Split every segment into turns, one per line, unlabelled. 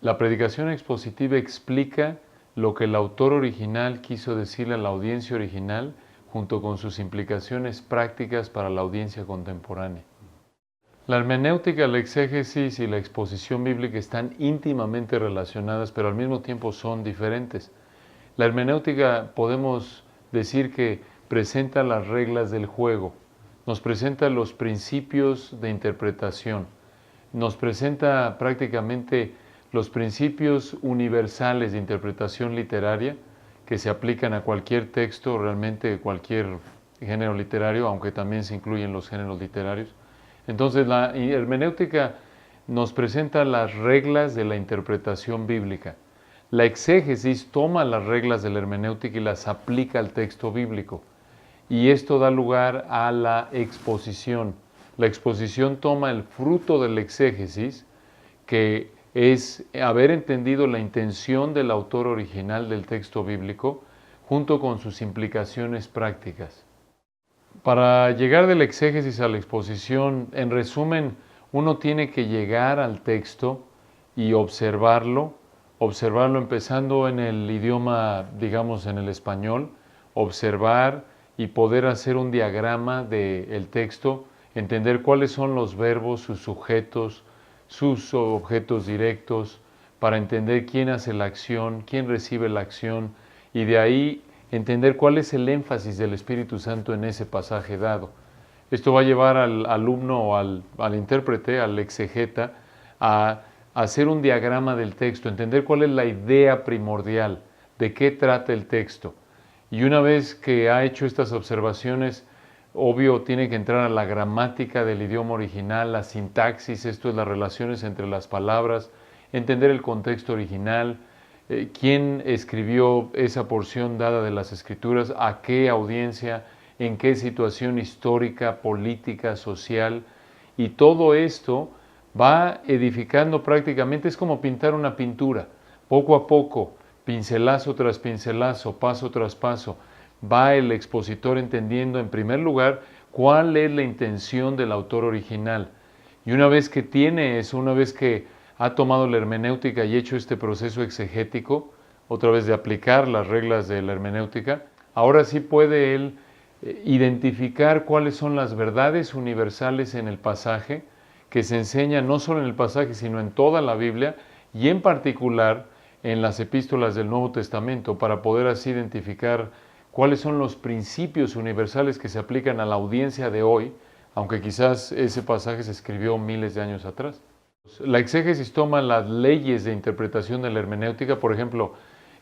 La predicación expositiva explica lo que el autor original quiso decirle a la audiencia original, junto con sus implicaciones prácticas para la audiencia contemporánea. La hermenéutica, la exégesis y la exposición bíblica están íntimamente relacionadas, pero al mismo tiempo son diferentes. La hermenéutica podemos decir que presenta las reglas del juego, nos presenta los principios de interpretación, nos presenta prácticamente los principios universales de interpretación literaria que se aplican a cualquier texto, realmente cualquier género literario, aunque también se incluyen los géneros literarios. Entonces la hermenéutica nos presenta las reglas de la interpretación bíblica. La exégesis toma las reglas de la hermenéutica y las aplica al texto bíblico. Y esto da lugar a la exposición. La exposición toma el fruto de la exégesis, que es haber entendido la intención del autor original del texto bíblico, junto con sus implicaciones prácticas. Para llegar de la exégesis a la exposición, en resumen, uno tiene que llegar al texto y observarlo empezando en el idioma, digamos en el español, observar y poder hacer un diagrama del texto, entender cuáles son los verbos, sus sujetos, sus objetos directos, para entender quién hace la acción, quién recibe la acción, y de ahí entender cuál es el énfasis del Espíritu Santo en ese pasaje dado. Esto va a llevar al alumno o al intérprete, al exegeta, a hacer un diagrama del texto, entender cuál es la idea primordial, de qué trata el texto. Y una vez que ha hecho estas observaciones, obvio tiene que entrar a la gramática del idioma original, la sintaxis, esto es las relaciones entre las palabras, entender el contexto original, quién escribió esa porción dada de las Escrituras, a qué audiencia, en qué situación histórica, política, social, y todo esto va edificando prácticamente, es como pintar una pintura, poco a poco, pincelazo tras pincelazo, paso tras paso, va el expositor entendiendo en primer lugar cuál es la intención del autor original. Y una vez que tiene eso, una vez que ha tomado la hermenéutica y hecho este proceso exegético, otra vez de aplicar las reglas de la hermenéutica, ahora sí puede él identificar cuáles son las verdades universales en el pasaje, que se enseñan no solo en el pasaje, sino en toda la Biblia, y en particular en las epístolas del Nuevo Testamento, para poder así identificar cuáles son los principios universales que se aplican a la audiencia de hoy, aunque quizás ese pasaje se escribió miles de años atrás. La exégesis toma las leyes de interpretación de la hermenéutica, por ejemplo,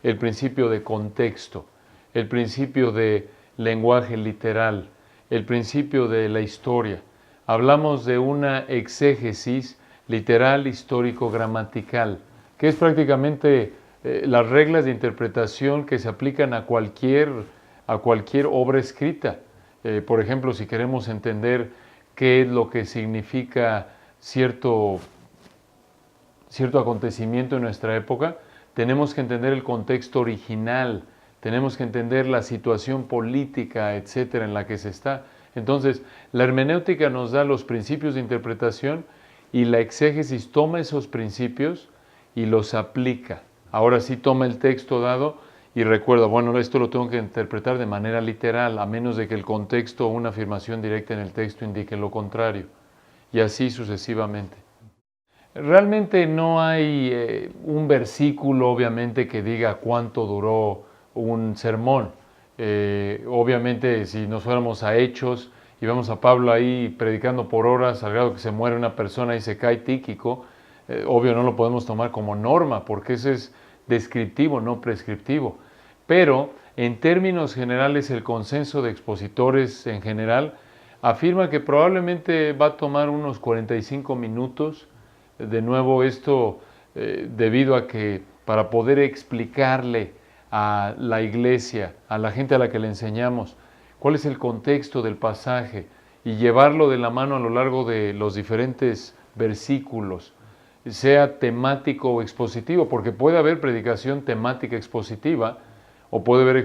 el principio de contexto, el principio de lenguaje literal, el principio de la historia. Hablamos de una exégesis literal, histórico, gramatical, que es prácticamente las reglas de interpretación que se aplican a cualquier obra escrita. Por ejemplo, si queremos entender qué es lo que significa cierto acontecimiento en nuestra época, tenemos que entender el contexto original, tenemos que entender la situación política, etcétera, en la que se está. Entonces, la hermenéutica nos da los principios de interpretación y la exégesis toma esos principios y los aplica. Ahora sí toma el texto dado y recuerda, bueno, esto lo tengo que interpretar de manera literal, a menos de que el contexto o una afirmación directa en el texto indique lo contrario, y así sucesivamente. Realmente no hay un versículo, obviamente, que diga cuánto duró un sermón. Obviamente, si nos fuéramos a Hechos y vemos a Pablo ahí predicando por horas, al grado que se muere una persona y se cae Tíquico, obvio no lo podemos tomar como norma, porque eso es descriptivo, no prescriptivo. Pero, en términos generales, el consenso de expositores en general afirma que probablemente va a tomar unos 45 minutos. De nuevo, esto debido a que para poder explicarle a la iglesia, a la gente a la que le enseñamos, cuál es el contexto del pasaje y llevarlo de la mano a lo largo de los diferentes versículos, sea temático o expositivo, porque puede haber predicación temática expositiva o puede haber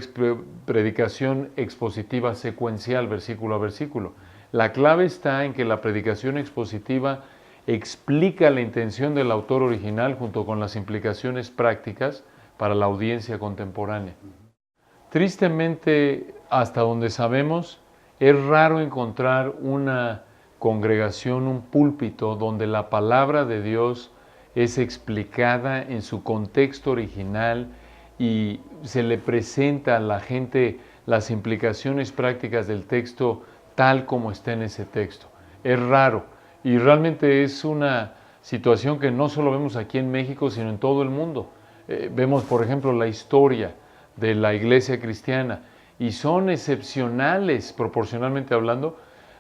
predicación expositiva secuencial, versículo a versículo. La clave está en que la predicación expositiva explica la intención del autor original junto con las implicaciones prácticas para la audiencia contemporánea. Tristemente, hasta donde sabemos, es raro encontrar una congregación, un púlpito donde la palabra de Dios es explicada en su contexto original y se le presenta a la gente las implicaciones prácticas del texto tal como está en ese texto. Es raro y realmente es una situación que no solo vemos aquí en México, sino en todo el mundo. Vemos, por ejemplo, la historia de la iglesia cristiana y son excepcionales, proporcionalmente hablando,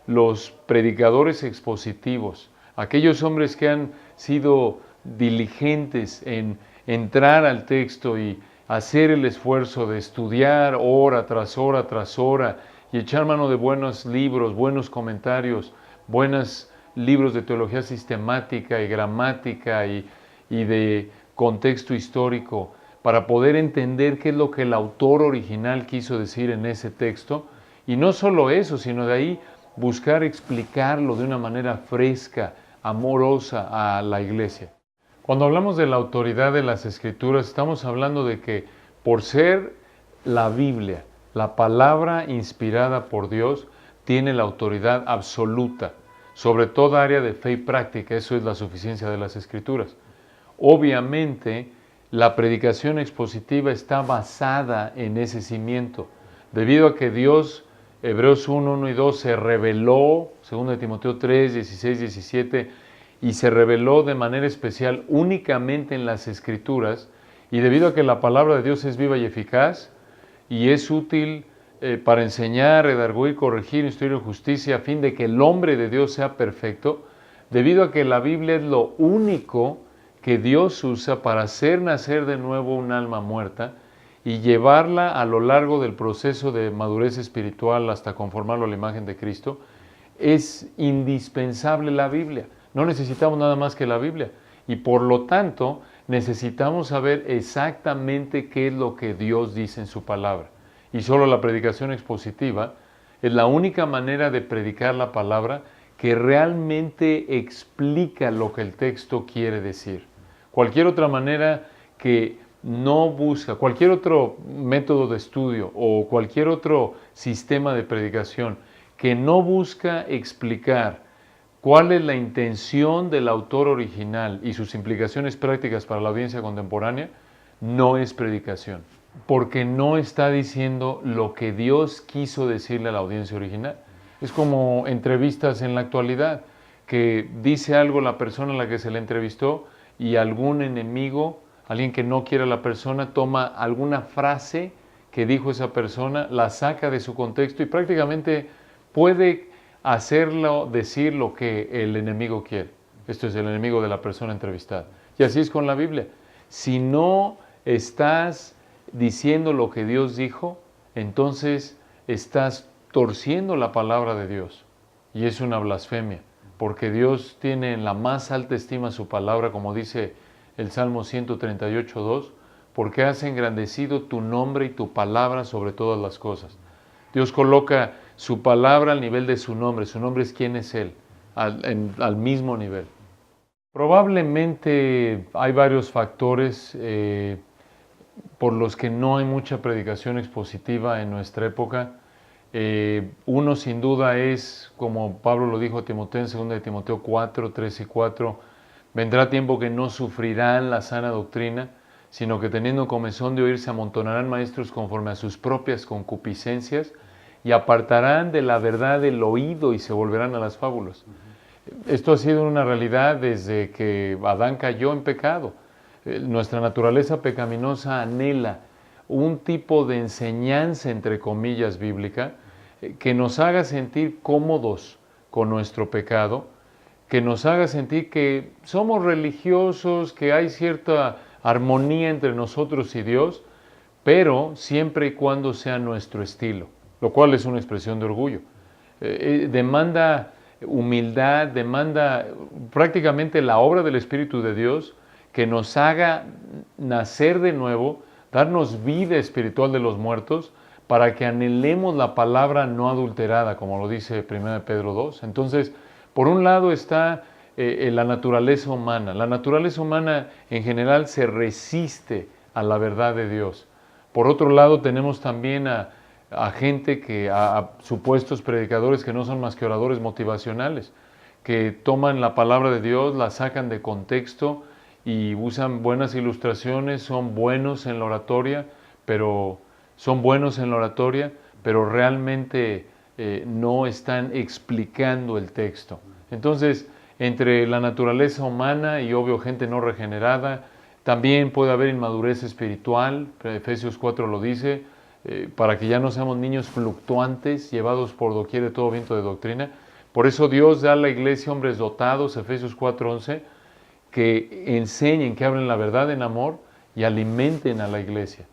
los predicadores expositivos, aquellos hombres que han sido diligentes en entrar al texto y hacer el esfuerzo de estudiar hora tras hora tras hora y echar mano de buenos libros, buenos comentarios, buenos libros de teología sistemática y gramática y de contexto histórico para poder entender qué es lo que el autor original quiso decir en ese texto. Y no solo eso, sino de ahí buscar explicarlo de una manera fresca, amorosa a la iglesia. Cuando hablamos de la autoridad de las Escrituras, estamos hablando de que por ser la Biblia, la palabra inspirada por Dios, tiene la autoridad absoluta sobre toda área de fe y práctica. Eso es la suficiencia de las Escrituras. Obviamente, la predicación expositiva está basada en ese cimiento, debido a que Dios, Hebreos 1, 1 y 2, se reveló, 2 Timoteo 3, 16, 17, y se reveló de manera especial únicamente en las Escrituras, y debido a que la palabra de Dios es viva y eficaz, y es útil para enseñar, redarguir, corregir, instruir en justicia, a fin de que el hombre de Dios sea perfecto, debido a que la Biblia es lo único que Dios usa para hacer nacer de nuevo un alma muerta y llevarla a lo largo del proceso de madurez espiritual hasta conformarlo a la imagen de Cristo, es indispensable la Biblia. No necesitamos nada más que la Biblia y por lo tanto necesitamos saber exactamente qué es lo que Dios dice en su palabra. Y solo la predicación expositiva es la única manera de predicar la palabra que realmente explica lo que el texto quiere decir. Cualquier otra manera que no busca, cualquier otro método de estudio o cualquier otro sistema de predicación que no busca explicar cuál es la intención del autor original y sus implicaciones prácticas para la audiencia contemporánea, no es predicación, porque no está diciendo lo que Dios quiso decirle a la audiencia original. Es como entrevistas en la actualidad, que dice algo la persona a la que se le entrevistó y algún enemigo, alguien que no quiere a la persona, toma alguna frase que dijo esa persona, la saca de su contexto y prácticamente puede hacerlo decir lo que el enemigo quiere. Esto es el enemigo de la persona entrevistada. Y así es con la Biblia. Si no estás diciendo lo que Dios dijo, entonces estás torciendo la palabra de Dios. Y es una blasfemia, porque Dios tiene en la más alta estima su palabra, como dice el Salmo 138:2, porque has engrandecido tu nombre y tu palabra sobre todas las cosas. Dios coloca su palabra al nivel de su nombre. Su nombre es quién es Él, al mismo nivel. Probablemente hay varios factores por los que no hay mucha predicación expositiva en nuestra época. Uno sin duda es, como Pablo lo dijo a Timoteo en 2 Timoteo 4, 3 y 4, vendrá tiempo que no sufrirán la sana doctrina, sino que teniendo comezón de oír se amontonarán maestros conforme a sus propias concupiscencias y apartarán de la verdad el oído y se volverán a las fábulas. Esto ha sido una realidad desde que Adán cayó en pecado. Nuestra naturaleza pecaminosa anhela un tipo de enseñanza, entre comillas, bíblica, que nos haga sentir cómodos con nuestro pecado, que nos haga sentir que somos religiosos, que hay cierta armonía entre nosotros y Dios, pero siempre y cuando sea nuestro estilo, lo cual es una expresión de orgullo. Demanda humildad, demanda prácticamente la obra del Espíritu de Dios que nos haga nacer de nuevo, darnos vida espiritual de los muertos, para que anhelemos la palabra no adulterada, como lo dice 1 Pedro 2. Entonces, por un lado está la naturaleza humana. La naturaleza humana en general se resiste a la verdad de Dios. Por otro lado, tenemos también a gente a supuestos predicadores que no son más que oradores motivacionales, que toman la palabra de Dios, la sacan de contexto y usan buenas ilustraciones, son buenos en la oratoria, pero realmente no están explicando el texto. Entonces, entre la naturaleza humana y obvio gente no regenerada, también puede haber inmadurez espiritual, Efesios 4 lo dice, para que ya no seamos niños fluctuantes, llevados por doquier de todo viento de doctrina. Por eso Dios da a la iglesia hombres dotados, Efesios 4:11, que enseñen, que hablen la verdad en amor y alimenten a la iglesia.